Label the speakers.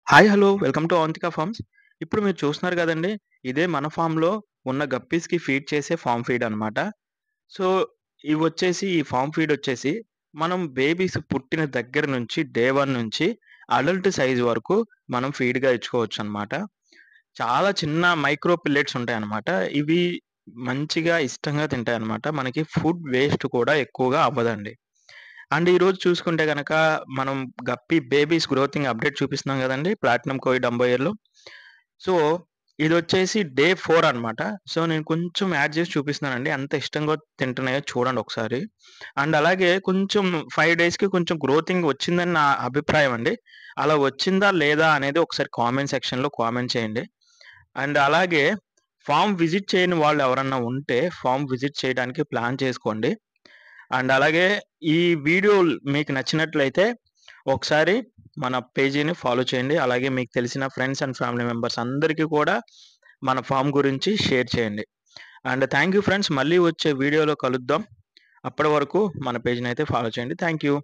Speaker 1: Hi! Hello! Welcome to Avantika farms. ఇప్పుడు మీరు చూస్తున్నారు గదండీ! ఇదే మన ఫార్మ్‌లో ఉన్న గప్పీస్‌కి ఫీడ్ చేసే ఫార్మ్ ఫీడ్ అనమాట. సో, ఈ ఫార్మ్ ఫీడ్ వచ్చేసి మనం బేబీస్ పుట్టిన దగ్గర నుంచి డే 1 నుంచి అడల్ట్ సైజ్ వరకు మనం ఫీడ్‌గా ఇచ్చుకోవచ్చనమాట. చాలా చిన్న మైక్రో పిల్లెట్స్ ఉంటాయన్నమాట. ఇవి మంచిగా ఇష్టంగా తింటాయన్నమాట. మనకి ఫుడ్ వేస్ట్ కూడా ఎక్కువగా అవ్వదండి. అండ్ ఈరోజు చూసుకుంటే గనక మనం గప్పీ బేబీస్ గ్రోతింగ్ అప్డేట్ చూపిస్తున్నాం గదండీ! ప్లాటినం కోయి డంబోయర్‌లో. సో, ఇదొచ్చేసి డే 4 అనమాట. సో, నేను కొంచెం యాడ్ చేసి చూపిస్తున్నానండి. ఎంత ఇష్టంగా తింటున్నాయో చూడండి ఒకసారి. అండ్ అలాగే కొంచెం 5 డేస్‌కి కొంచెం గ్రోతింగ్ వచ్చిందని నా అభిప్రాయం అండి. అలా వచ్చిందా లేదా అనేది ఒకసారి కామెంట్ సెక్షన్‌లో కామెంట్ చేయండి. అండ్ అలాగే ఫార్మ్ విజిట్ చేయని వాళ్ళు ఎవరన్నా ఉంటే ఫార్మ్ విజిట్ చేయడానికి ప్లాన్ చేసుకోండి. అండ్ అలాగే ఈ వీడియో మీకు నచ్చినట్లయితే ఒకసారి మన పేజీని ఫాలో చేయండి. అలాగే మీకు తెలిసిన ఫ్రెండ్స్ అండ్ ఫ్యామిలీ మెంబర్స్ అందరికీ కూడా మన ఫార్మ్ గురించి షేర్ చేయండి. And thank you friends. మళ్ళీ వచ్చే వీడియోలో కలుద్దాం. అప్పటి వరకు మన పేజ్‌నైతే ఫాలో చేయండి. Thank you.